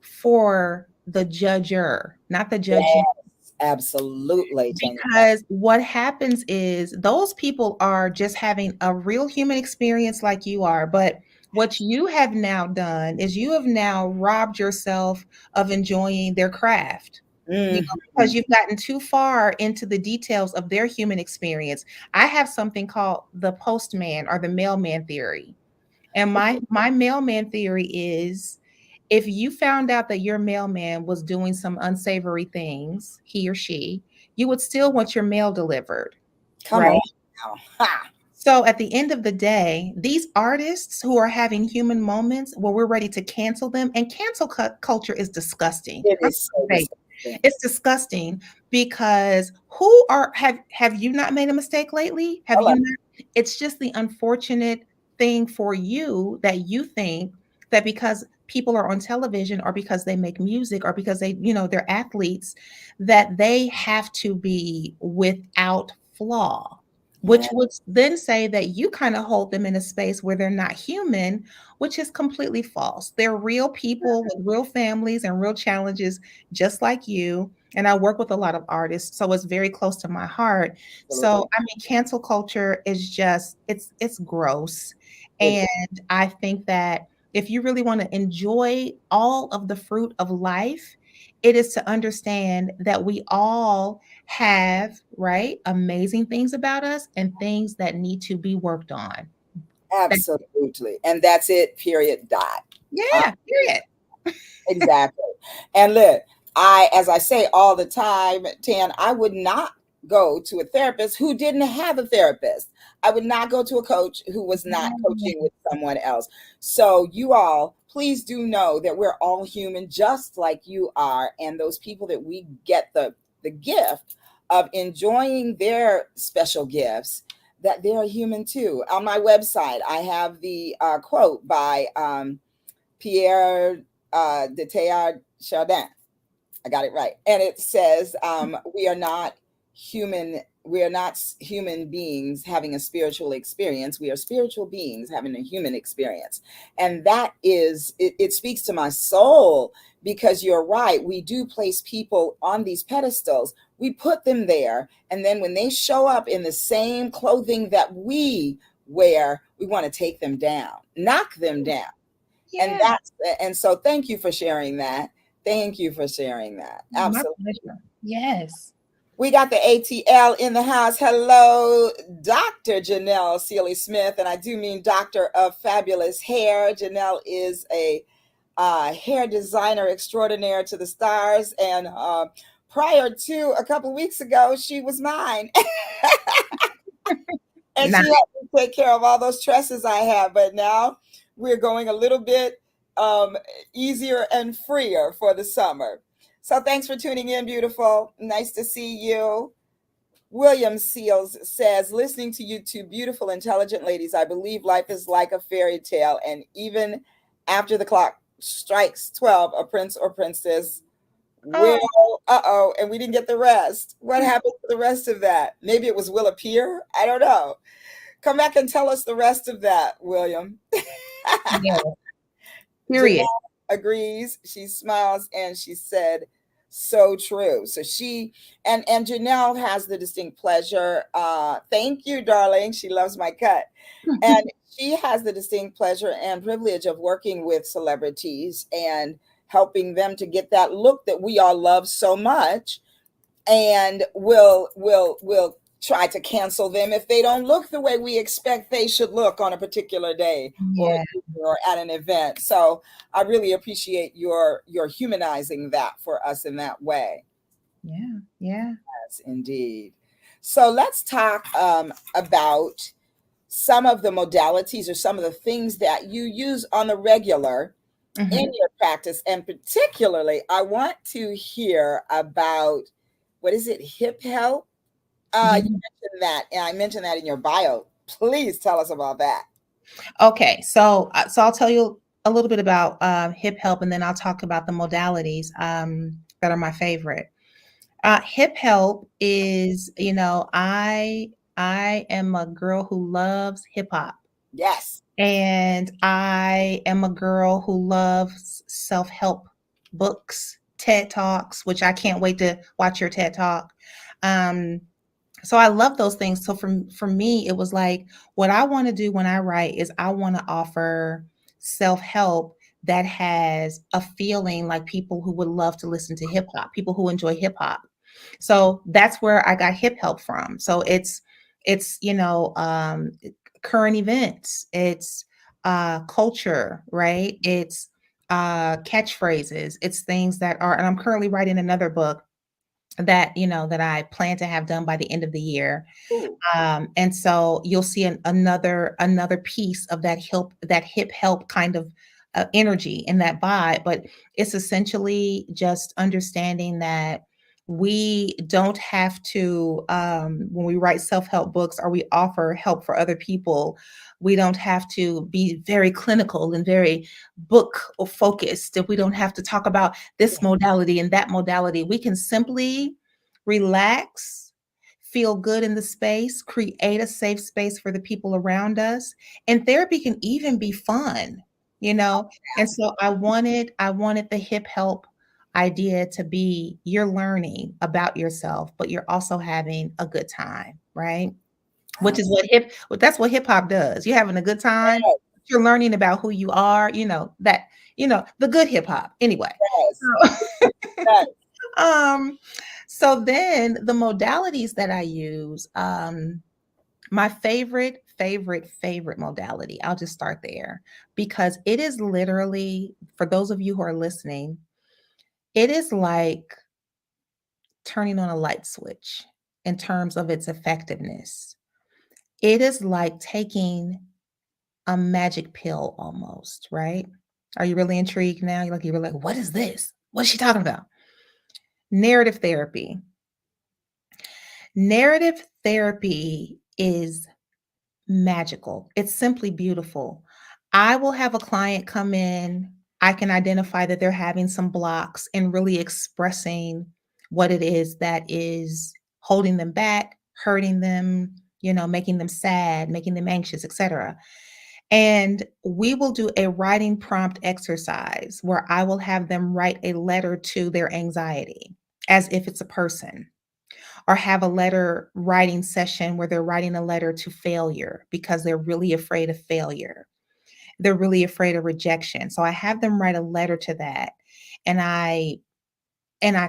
for the judger, not the judgee. Yes, absolutely, Tanya. Because what happens is those people are just having a real human experience like you are. But what you have now done is you have now robbed yourself of enjoying their craft. Because Mhm. you've gotten too far into the details of their human experience. I have something called the postman or the mailman theory. And my mailman theory is, if you found out that your mailman was doing some unsavory things, he or she, you would still want your mail delivered, Come right? on now. Ha! So at the end of the day, these artists who are having human moments where we're ready to cancel them, and cancel culture is disgusting. It I'm is gonna so say disgusting. it's disgusting because who are have you not made a mistake lately? Have Tell you us. not? It's just the unfortunate thing for you that you think that because people are on television or because they make music or because they, they're athletes, that they have to be without flaw, which Yeah, would then say that you kind of hold them in a space where they're not human, which is completely false. They're real people with real families and real challenges, just like you. And I work with a lot of artists, so it's very close to my heart. So, absolutely. I mean, cancel culture is just it's gross. It, And I think that if you really want to enjoy all of the fruit of life, it is to understand that we all have, right, amazing things about us and things that need to be worked on. That's it. absolutely. And that's it, period, dot. Yeah, period. Exactly. And look, as I say all the time, Tan, I would not go to a therapist who didn't have a therapist. I would not go to a coach who was not coaching with someone else. So, you all, please do know that we're all human, just like you are. And those people that we get the gift of enjoying their special gifts, that they're human too. On my website, I have the quote by Pierre de Teilhard Chardin. I got it right. And it says, we are not human. We are not human beings having a spiritual experience. We are spiritual beings having a human experience. And that is, it speaks to my soul because you're right. We do place people on these pedestals. We put them there. And then when they show up in the same clothing that we wear, we want to take them down, knock them down. And Yeah, that's, and so thank you for sharing that. Thank you for sharing that. my Absolutely. pleasure. Yes. We got the ATL in the house. Hello, Dr. Janelle Sealy Smith. And I do mean Doctor of Fabulous Hair. Janelle is a hair designer extraordinaire to the stars. And prior to a couple weeks ago, she was mine. And Nah, she helped me take care of all those tresses I have. But now we're going a little bit um, easier and freer for the summer. So thanks for tuning in, beautiful. Nice to see you. William Seals says, listening to you two beautiful, intelligent ladies, I believe life is like a fairy tale. And even after the clock strikes 12, a prince or princess will, oh, and we didn't get the rest. What happened to the rest of that? Maybe it will appear. I don't know. Come back and tell us the rest of that, William. yeah, period. Janelle agrees. She smiles and she said, so true. So she and Janelle has the distinct pleasure. Thank you, darling. She loves my cut. And she has the distinct pleasure and privilege of working with celebrities and helping them to get that look that we all love so much, and will try to cancel them if they don't look the way we expect they should look on a particular day Yeah, or at an event. So I really appreciate your humanizing that for us in that way. yeah, yeah. Yes, indeed. So let's talk about some of the modalities or some of the things that you use on the regular in Mhm. your practice. And particularly, I want to hear about, what is it, hip help? Yeah. You mentioned that, and I mentioned that in your bio. Please tell us about that. Okay, so I'll tell you a little bit about hip help, and then I'll talk about the modalities that are my favorite. Hip help is, I am a girl who loves hip hop, Yes. and I am a girl who loves self help books, TED talks, which I can't wait to watch your TED talk. Um, so I love those things. So for me, it was like what I want to do when I write is I want to offer self-help that has a feeling like people who would love to listen to hip hop, people who enjoy hip hop. So that's where I got hip help from. So it's current events, it's culture, right? It's catchphrases, it's things that are, and I'm currently writing another book that that I plan to have done by the end of the year. Ooh. And so you'll see another piece of that hip help kind of energy in that vibe. But it's essentially just understanding that We don't have to, when we write self help books or we offer help for other people, we don't have to be very clinical and very book focused. If we don't have to talk about this Yeah. modality and that modality, we can simply relax, feel good in the space, create a safe space for the people around us. And therapy can even be fun, you know? And Yes. so I wanted the hip help idea to be you're learning about yourself, but you're also having a good time, right? Which is that's what hip hop does. You're having a good time. Absolutely. You're learning about who you are, the good hip hop. Anyway. Yes. So, Yes. um, so then the modalities that I use, my favorite modality, I'll just start there because it is literally, for those of you who are listening, it is like turning on a light switch in terms of its effectiveness. It is like taking a magic pill almost, right? Are you really intrigued now? You're like, what is this? What is she talking about? Narrative therapy. Narrative therapy is magical. It's simply beautiful. I will have a client come in. I can identify that they're having some blocks and really expressing what it is that is holding them back, hurting them, making them sad, making them anxious, etc. And we will do a writing prompt exercise where I will have them write a letter to their anxiety as if it's a person, or have a letter writing session where they're writing a letter to failure because they're really afraid of failure. They're really afraid of rejection. So I have them write a letter to that, and I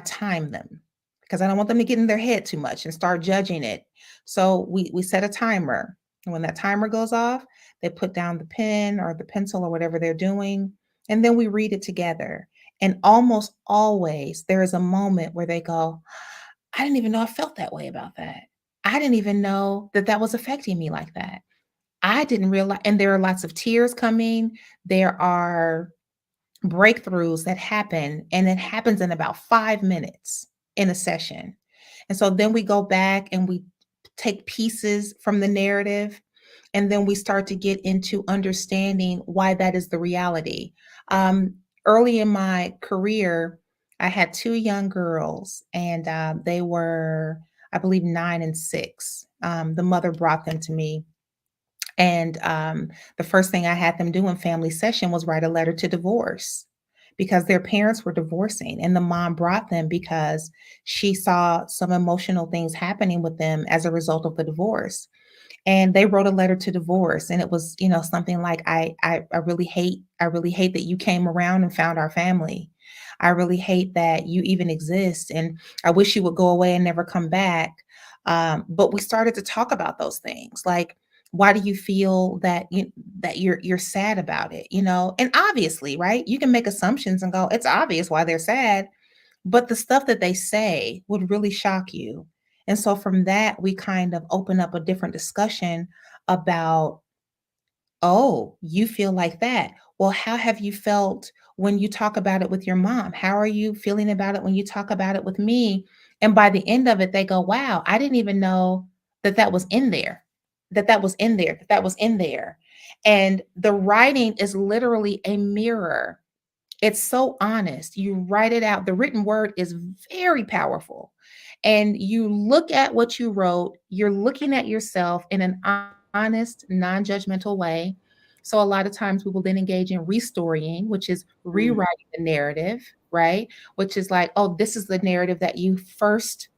time them because I don't want them to get in their head too much and start judging it. So we set a timer. And when that timer goes off, they put down the pen or the pencil or whatever they're doing, and then we read it together. And almost always there is a moment where they go, I didn't even know I felt that way about that. I didn't even know that that was affecting me like that. I didn't realize, and there are lots of tears coming. There are breakthroughs that happen, and it happens in about 5 minutes in a session. And so then we go back and we take pieces from the narrative, and then we start to get into understanding why that is the reality. Um, Early in my career, I had two young girls, and they were, I believe, 9 and 6. The mother brought them to me, and the first thing I had them do in family session was write a letter to divorce because their parents were divorcing. And the mom brought them because she saw some emotional things happening with them as a result of the divorce. And they wrote a letter to divorce. And it was, something like, I really hate that you came around and found our family. I really hate that you even exist. And I wish you would go away and never come back. But we started to talk about those things, like, why do you feel that you're sad about it, and obviously, right, you can make assumptions and go, it's obvious why they're sad, but the stuff that they say would really shock you. And so from that we kind of open up a different discussion about, oh, you feel like that. Well, how have you felt when you talk about it with your mom? How are you feeling about it when you talk about it with me? And by the end of it, they go, wow, I didn't even know that that was in there, that was in there, that was in there. And the writing is literally a mirror. It's so honest. You write it out. The written word is very powerful. And you look at what you wrote, you're looking at yourself in an honest, non judgmental way. So, a lot of times we will then engage in restorying, which is Mm, rewriting the narrative, right? Which is like, oh, this is the narrative that you first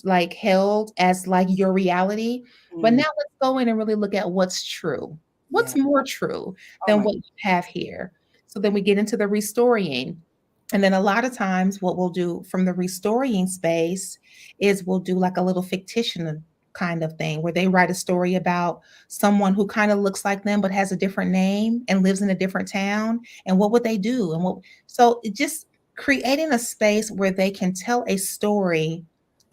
like held as like your reality. But mm, now let's go in and really look at what's true. yeah. What's more true Oh than my. what you have here? So then we get into the restorying. And then a lot of times, what we'll do from the restoring space is we'll do like a little fictitious kind of thing where they write a story about someone who kind of looks like them but has a different name and lives in a different town. And what would they do? So it just creating a space where they can tell a story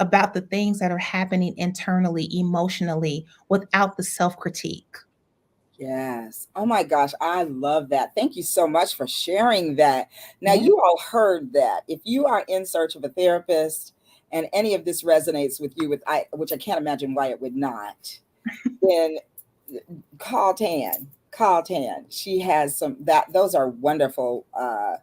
about the things that are happening internally, emotionally, without the self critique. Yes. Oh my gosh, I love that. Thank you so much for sharing that. Now, Yeah. you all heard that. If you are in search of a therapist and any of this resonates with you, which I can't imagine why it would not, then call Tan. Call Tan. She has those are wonderful uh,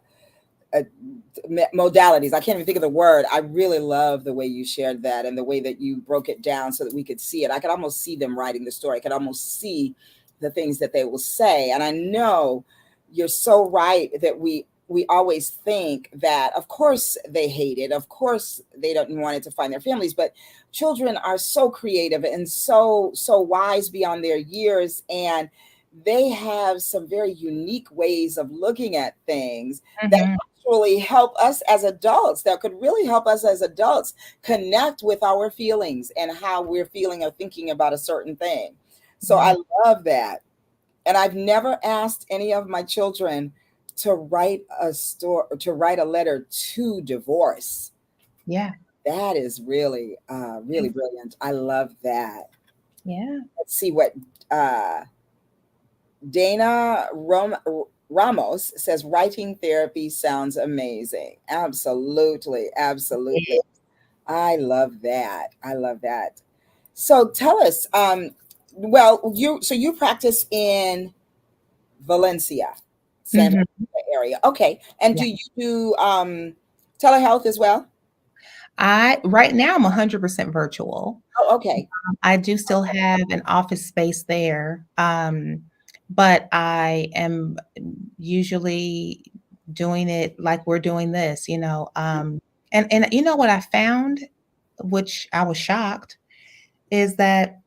modalities. I can't even think of the word. I really love the way you shared that and the way that you broke it down so that we could see it. I could almost see them writing the story. I could almost see the things that they will say. And I know you're so right that we always think that of course they hate it. Of course they don't want it to find their families, but children are so creative and so wise beyond their years, and they have some very unique ways of looking at things that Mhm. actually help us as adults, that could really help us as adults connect with our feelings and how we're feeling or thinking about a certain thing. So Yeah. I love that. And I've never asked any of my children to write a letter to divorce. Yeah. That is really really brilliant. I love that. Yeah. Let's see what uh Dana Ramos says. Writing therapy sounds amazing. Absolutely. Absolutely. I love that. I love that. So tell us, well, you practice in Valencia, San Mhm. Francisco area. Okay. And Yeah. do you do telehealth as well? I right now I'm 100% virtual. Oh, okay. I do still have an office space there, but I am usually doing it like we're doing this, and you know what I found, which I was shocked, is that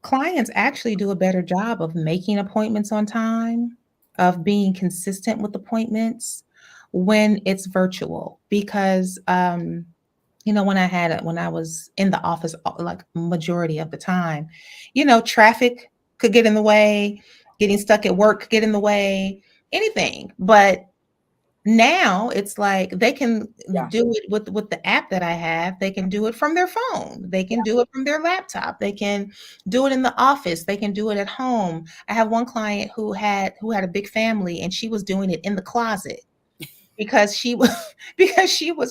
clients actually do a better job of making appointments on time, of being consistent with appointments when it's virtual because when I was in the office, like majority of the time, traffic could get in the way, getting stuck at work could get in the way, anything. But now it's like they can Yeah. do it with the app that I have. They can do it from their phone. They can do it from their laptop. They can do it in the office. They can do it at home. I have one client who had a big family and she was doing it in the closet because she was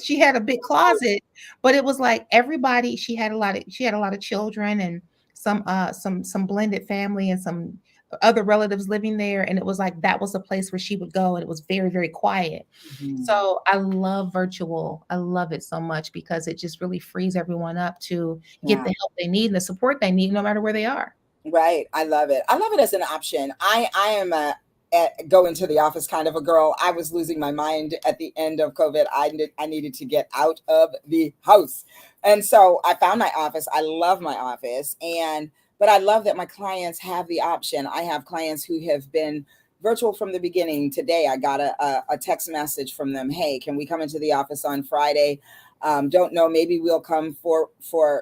she had a big closet, but it was like everybody she had a lot of children and some blended family and some other relatives living there, and it was like that was a place where she would go, and it was very, very quiet. Mhm. So I love virtual. I love it so much because it just really frees everyone up to get Yeah. the help they need and the support they need no matter where they are. Right. I love it. I love it as an option. I am go into the office kind of a girl. I was losing my mind at the end of COVID. I needed to get out of the house. And so I found my office. I love my office, and but I love that my clients have the option. I have clients who have been virtual from the beginning. Today I got a text message from them. Hey, can we come into the office on Friday? Don't know, maybe we'll come for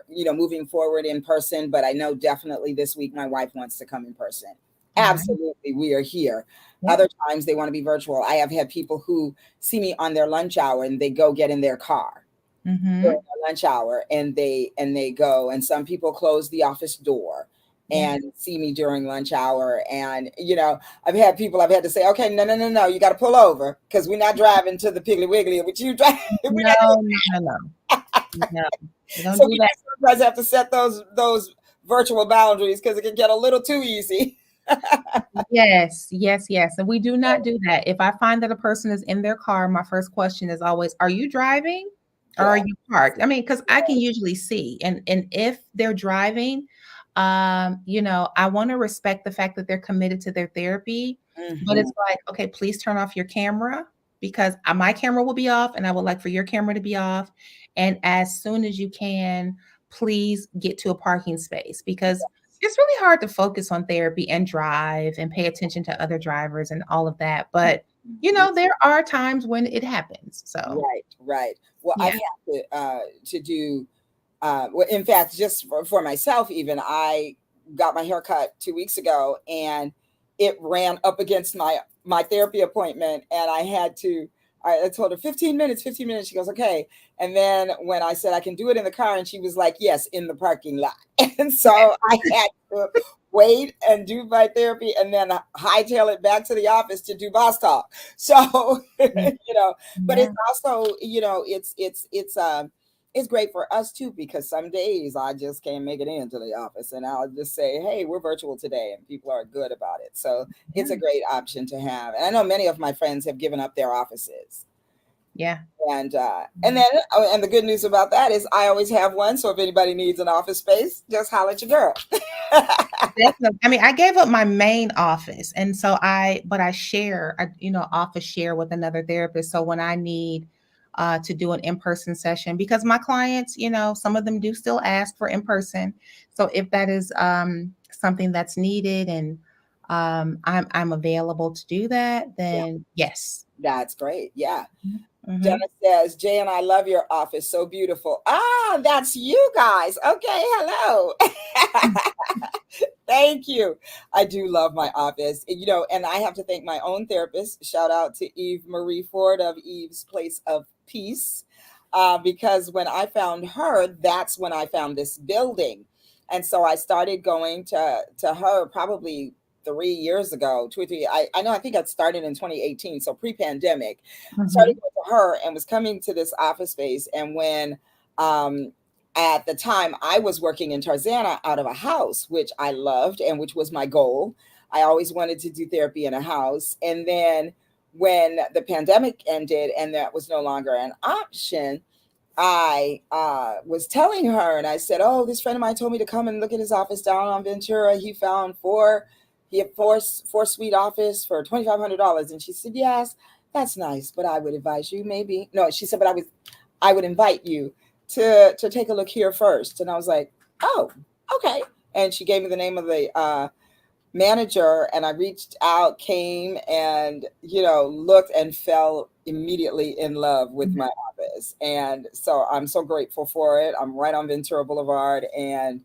moving forward in person, but I know definitely this week my wife wants to come in person. Right. Absolutely, we are here. Yeah. Other times they want to be virtual. I have had people who see me on their lunch hour and they go get in their car during Mhm. their lunch hour, and they go, and some people close the office door Yeah. and see me during lunch hour. And I've had to say, okay, no, no, no, no, you got to pull over because we're not driving to the Piggly Wiggly, which you drive. We're No, not. no, no, no. No. We don't So do we that. sometimes have to set those virtual boundaries because it can get a little too easy. Yes, yes, yes. And we do not do that. If I find that a person is in their car, my first question is always, "Are you driving or are Yeah. you parked?" I mean, because I can usually see. And if they're driving, I want to respect the fact that they're committed to their therapy. But Hmm. it's like, okay, please turn off your camera because my camera will be off, and I would like for your camera to be off. And as soon as you can, please get to a parking space because it's really hard to focus on therapy and drive and pay attention to other drivers and all of that. But, there are times when it happens. So, Right, right. Well, yeah. I've had to do well, in fact, just for myself, even I got my hair cut 2 weeks ago, and it ran up against my therapy appointment, and I had to. I told her 15 minutes, 15 minutes. She goes, okay. And then when I said I can do it in the car, and she was like, yes, in the parking lot. And so I had to wait and do my therapy, and then hightail it back to the office to do boss talk. So, Yeah. but it's Yeah. also, it's it's great for us too, because some days I just can't make it into the office, and I'll just say, hey, we're virtual today, and people are good about it. So it's a Yeah. great option to have. And I know many of my friends have given up their offices. Yeah. And then and the good news about that is I always have one. So if anybody needs an office space, just holler at your girl. Definitely. I mean, I gave up my main office, and so but I share, office share with another therapist. So when I need to do an in-person session, because my clients, some of them do still ask for in-person. So if that is something that's needed, and I'm available to do that, Yeah, then yes. that's great. Yeah. Mm-hmm. Dennis says, Jay and I love your office. So beautiful. Ah, that's you guys. Okay. Hello. Thank you. I do love my office, and I have to thank my own therapist. Shout out to Eve Marie Ford of Eve's Place of Peace, because when I found her, that's when I found this building. And so I started going to her probably 3 years ago, 2 or 3. I know, I think I started in 2018, so pre-pandemic. Started Mm-hmm. going to her and was coming to this office space. And when um, at the time I was working in Tarzana out of a house, which I loved and which was my goal. I always wanted to do therapy in a house. And then when the pandemic ended and that was no longer an option, I was telling her, and I said, "Oh, this friend of mine told me to come and look at his office down on Ventura. He found he had four suite office for $2,500." And she said, "Yes, that's nice, but I would advise you maybe." No, she said, "But I would invite you to take a look here first." And I was like, "Oh, okay." And she gave me the name of the manager, and I reached out, came, and looked and fell immediately in love with my office. And so I'm so grateful for it. I'm right on Ventura Boulevard, and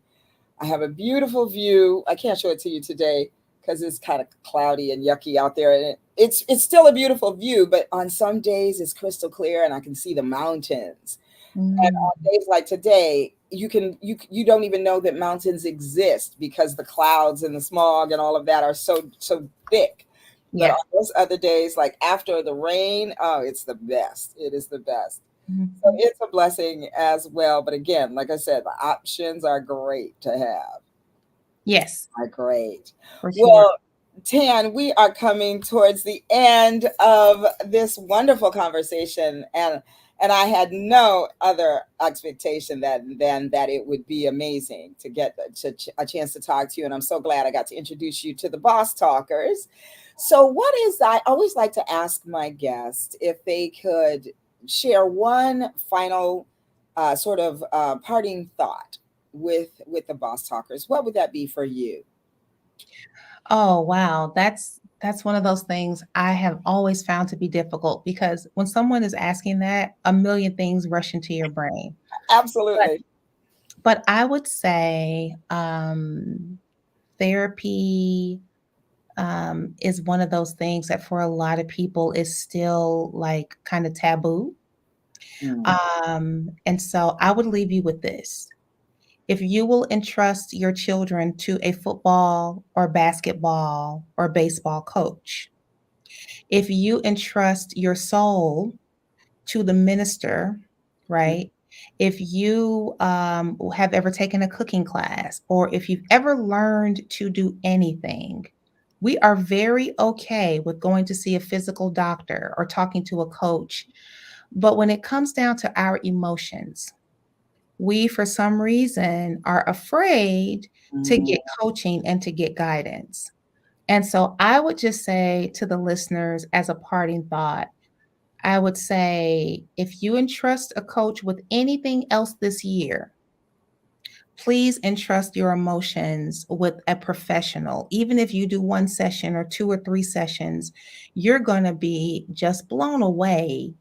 I have a beautiful view. I can't show it to you today because it's kind of cloudy and yucky out there, and it's still a beautiful view, but on some days it's crystal clear and I can see the mountains. And Mm. on days like today, you don't even know that mountains exist because the clouds and the smog and all of that are so thick. But on Yeah. those other days, like after the rain, oh, it's the best. It is the best. So Mhm. it's a blessing as well. But again, like I said, the options are great to have. Yes, Are great. for sure. Well, Tan, we are coming towards the end of this wonderful conversation, and I had no other expectation than that it would be amazing to get a chance to talk to you. And I'm so glad I got to introduce you to the Boss Talkers. So, I always like to ask my guests if they could share one final sort of parting thought with the Boss Talkers. What would that be for you? Oh, wow. That's one of those things I have always found to be difficult, because when someone is asking that, a million things rush into your brain. But Absolutely. but I would say therapy is one of those things that for a lot of people is still like kind of taboo. Mm, And so I would leave you with this. If you will entrust your children to a football or basketball or baseball coach, if you entrust your soul to the minister, mm, right? If you have ever taken a cooking class, or if you've ever learned to do anything, we are very okay with going to see a physical doctor or talking to a coach. But when it comes down to our emotions, we, for some reason, are afraid to mm, get coaching and to get guidance. And so I would just say to the listeners, as a parting thought, I would say if you entrust a coach with anything else this year, please entrust your emotions with a professional. Even if you do one session or two or three sessions, you're going to be just blown away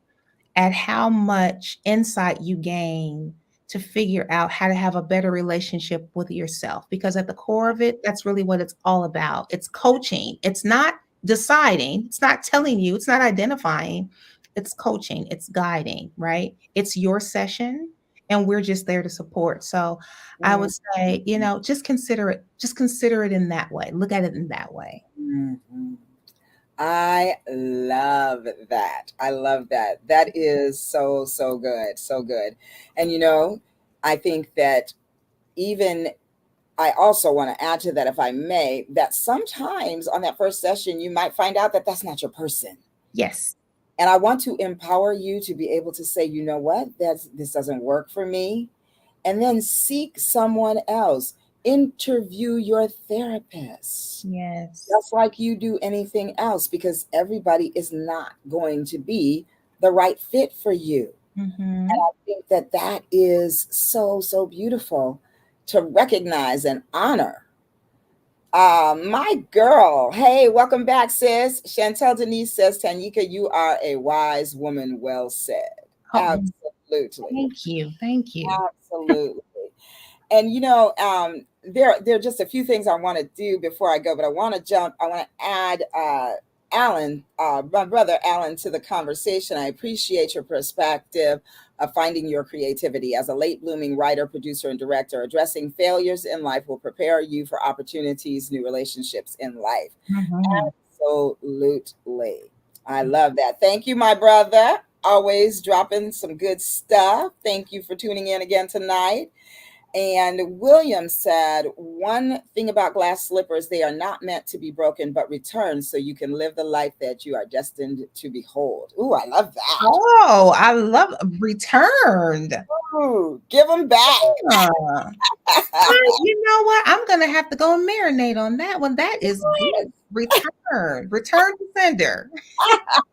at how much insight you gain to figure out how to have a better relationship with yourself. Because at the core of it, that's really what it's all about. It's coaching. It's not deciding, it's not telling you, it's not identifying. It's coaching, it's guiding, right? It's your session, and we're just there to support. So I mm, would say, just consider it in that way. Look at it in that way. mm. I love that. I love that. That is so, so good. So good. And I think that even I also want to add to that, if I may, that sometimes on that first session, you might find out that that's not your person. Yes. And I want to empower you to be able to say, you know what, this doesn't work for me. And then seek someone else. Interview your therapist, Yes. just like you do anything else, because everybody is not going to be the right fit for you. And Mm-hmm. I think that that is so, so beautiful to recognize and honor. My girl. Hey, welcome back, sis. Chantel Denise says, Tanika, you are a wise woman. Well said. Oh, Absolutely. thank you. Thank you. Absolutely. And there are just a few things I want to do before I go, but I want to add Alan, my brother Alan, to the conversation. I appreciate your perspective of finding your creativity. As a late blooming writer, producer, and director, addressing failures in life will prepare you for opportunities, new relationships in life. Mm-hmm. Absolutely. I love that. Thank you, my brother. Always dropping some good stuff. Thank you for tuning in again tonight. And William said, one thing about glass slippers, they are not meant to be broken, but returned so you can live the life that you are destined to behold. Ooh, I love that. Oh, I love returned. Ooh, give them back. Huh. You know what? I'm gonna have to go and marinate on that one. That is good. Return to sender.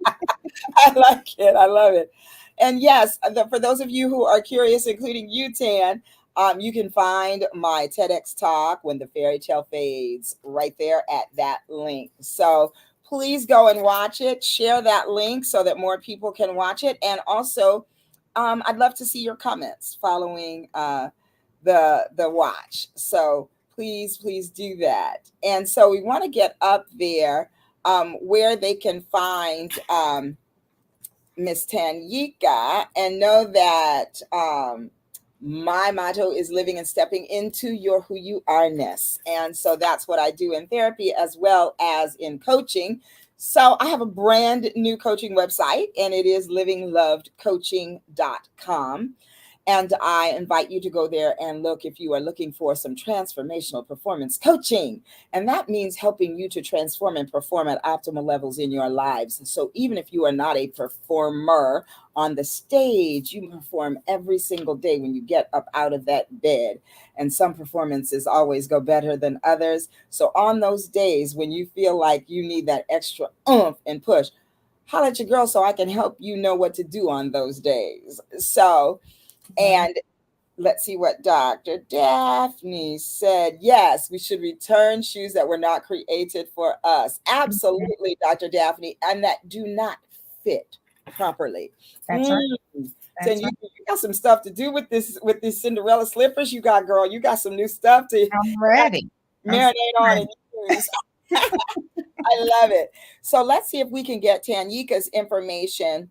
I like it. I love it. And yes, for those of you who are curious, including you, Tan, you can find my TEDx talk, When the Fairy Tale Fades, right there at that link. So please go and watch it. Share that link so that more people can watch it. And also, I'd love to see your comments following the watch. So please do that. And so we want to get up there where they can find Miss Tanyika and know that my motto is living and stepping into your who you are-ness. And so that's what I do in therapy as well as in coaching. So I have a brand new coaching website, and it is livinglovedcoaching.com. And I invite you to go there and look if you are looking for some transformational performance coaching. And that means helping you to transform and perform at optimal levels in your lives. So even if you are not a performer on the stage, you perform every single day when you get up out of that bed. And some performances always go better than others. So on those days when you feel like you need that extra oomph and push, holler at your girl so I can help you know what to do on those days. So, Right. and let's see what Dr. Daphne said. Yes, we should return shoes that were not created for us. Mhm. Absolutely, Dr. Daphne, and that do not fit properly. That's right. Mm. So That's you, right. you got some stuff to do with these Cinderella slippers. You got, girl. You got some new stuff to I'm ready. I'm so marinate on ready. and use. I love it. So let's see if we can get Tanika's information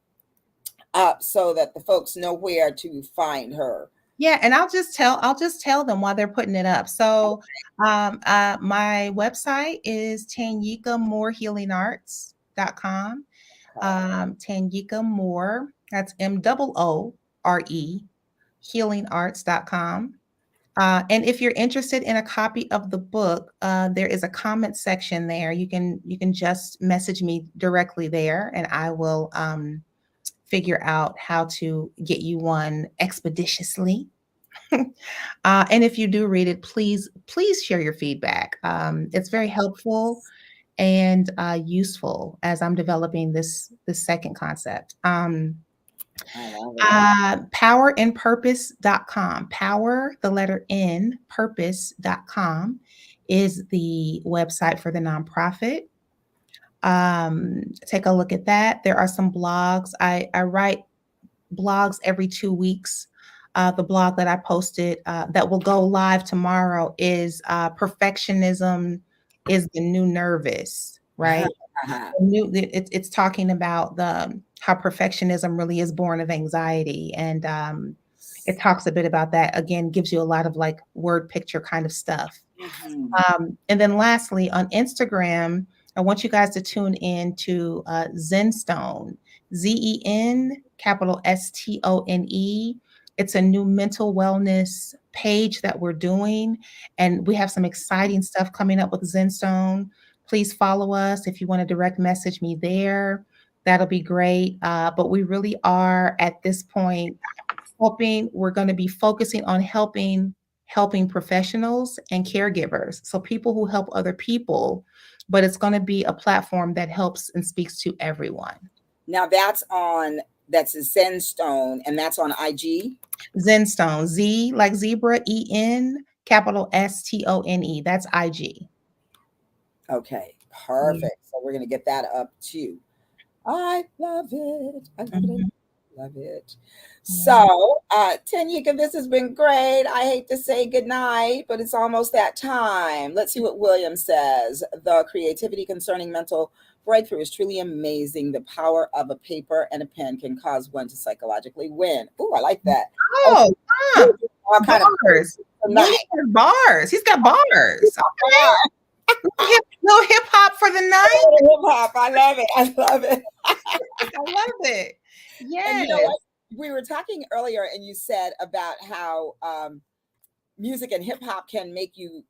up so that the folks know where to find her. Yeah, and I'll just tell them while they're putting it up. So my website is tanyikamorehealingarts.com. Tanyika Moore, that's MOORE, healingarts.com. And if you're interested in a copy of the book, there is a comment section there. You can just message me directly there, and I will figure out how to get you one expeditiously. And if you do read it, please share your feedback. It's very helpful and useful as I'm developing this second concept. I love it. Powerandpurpose.com. Power, the letter N, purpose.com is the website for the nonprofit. Take a look at that. There are some blogs. I write blogs every 2 weeks. The blog that I posted that will go live tomorrow is Perfectionism is the New Nervous, right? It's talking about the how perfectionism really is born of anxiety, and it talks a bit about that. Again, gives you a lot of like word picture kind of stuff. Mhm. And then lastly, on Instagram, I want you guys to tune in to Zenstone, Zen, capital Stone. It's a new mental wellness page that we're doing, and we have some exciting stuff coming up with Zenstone. Please follow us if you want to direct message me there. That'll be great. But we really are at this point helping. We're going to be focusing on helping professionals and caregivers. So people who help other people, but it's going to be a platform that helps and speaks to everyone. Now that's a Zenstone, and that's on IG. Zenstone, Z like zebra, En, capital Stone. That's IG. Okay, Yeah. perfect. So we're gonna get that up too. I love it. I love it. Mhm. Love it. Yeah. So, Tanika, this has been great. I hate to say goodnight, but it's almost that time. Let's see what William says. The creativity concerning mental breakthrough is truly amazing. The power of a paper and a pen can cause one to psychologically win. Ooh, I like that. Oh, Oh, we're huh. doing all kind of Bars. William tonight. has bars. He's got bars. Okay. Little hip hop for the night. Hip hop. I love it. I love it. I love it. And you Yes. know what? We were talking earlier, and you said about how music and hip hop can make you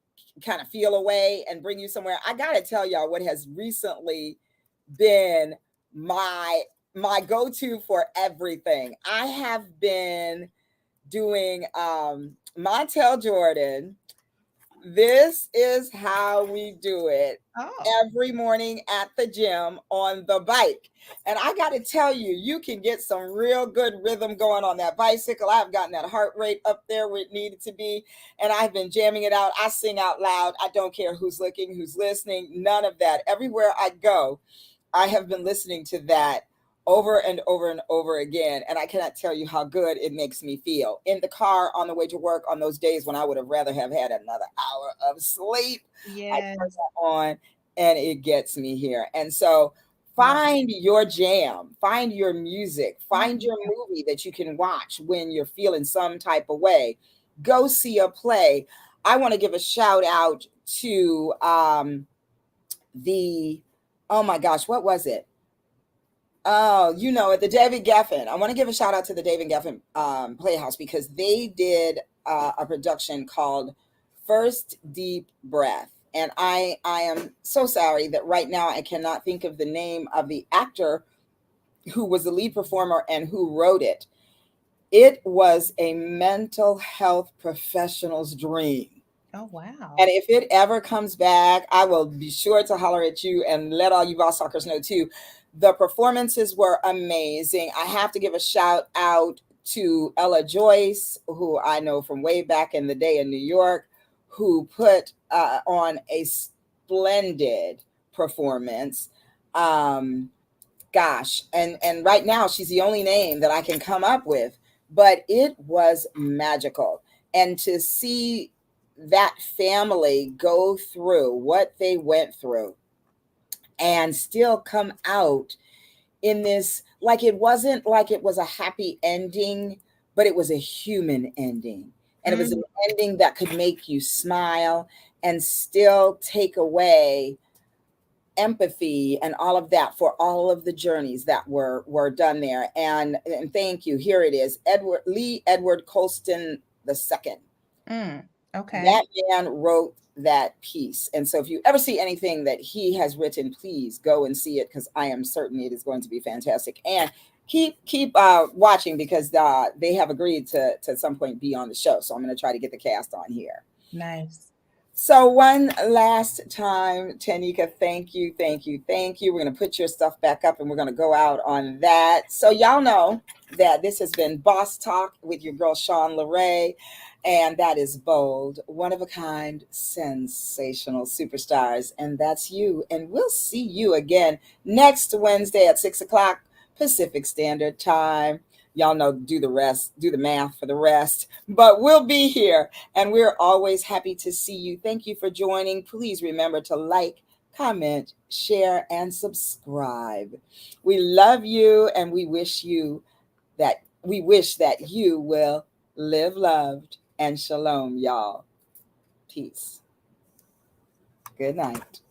kind of feel away and bring you somewhere. I got to tell y'all what has recently been my go-to for everything. I have been doing Montel Jordan. This is how we do it Oh. every morning at the gym on the bike. And I got to tell you, you can get some real good rhythm going on that bicycle. I've gotten that heart rate up there where it needed to be. And I've been jamming it out. I sing out loud. I don't care who's looking, who's listening, none of that. Everywhere I go, I have been listening to that over and over and over again. And I cannot tell you how good it makes me feel. In the car on the way to work on those days when I would have rather have had another hour of sleep, I turn Yes. that on and it gets me here. And so Yeah. find your jam, find your music, find Mhm. your movie that you can watch when you're feeling some type of way. Go see a play. I want to give a shout out to the, oh my gosh, what was it? Oh, you know it, the David Geffen. I want to give a shout out to the David Geffen Playhouse because they did a production called First Deep Breath. And I am so sorry that right now I cannot think of the name of the actor who was the lead performer and who wrote it. It was a mental health professional's dream. Oh, And wow. if it ever comes back, I will be sure to holler at you and let all you Boss Talkers know too. The performances were amazing. I have to give a shout out to Ella Joyce, who I know from way back in the day in New York, who put on a splendid performance. Um, Gosh, and right now she's the only name that I can come up with, but it was magical. And to see that family go through what they went through and still come out in this, like, it wasn't like it was a happy ending, but it was a human ending, and it was an Mm, ending that could make you smile and still take away empathy and all of that for all of the journeys that were done there. And thank you. Here it is. Edward Colston II. mm. Okay. That man wrote that piece. And so if you ever see anything that he has written, please go and see it because I am certain it is going to be fantastic. And keep watching because they have agreed to at some point be on the show. So I'm going to try to get the cast on here. Nice. So one last time, Tanika, thank you, thank you, thank you. We're going to put your stuff back up and we're going to go out on that. So y'all know that this has been Boss Talk with your girl, Sean LeRae. And that is bold, one of a kind, sensational superstars. And that's you. And we'll see you again next Wednesday at 6 o'clock Pacific Standard Time. Y'all know, do the rest, do the math for the rest. But we'll be here and we're always happy to see you. Thank you for joining. Please remember to like, comment, share, and subscribe. We love you and we wish that you will live loved and shalom, y'all. Peace. Good night.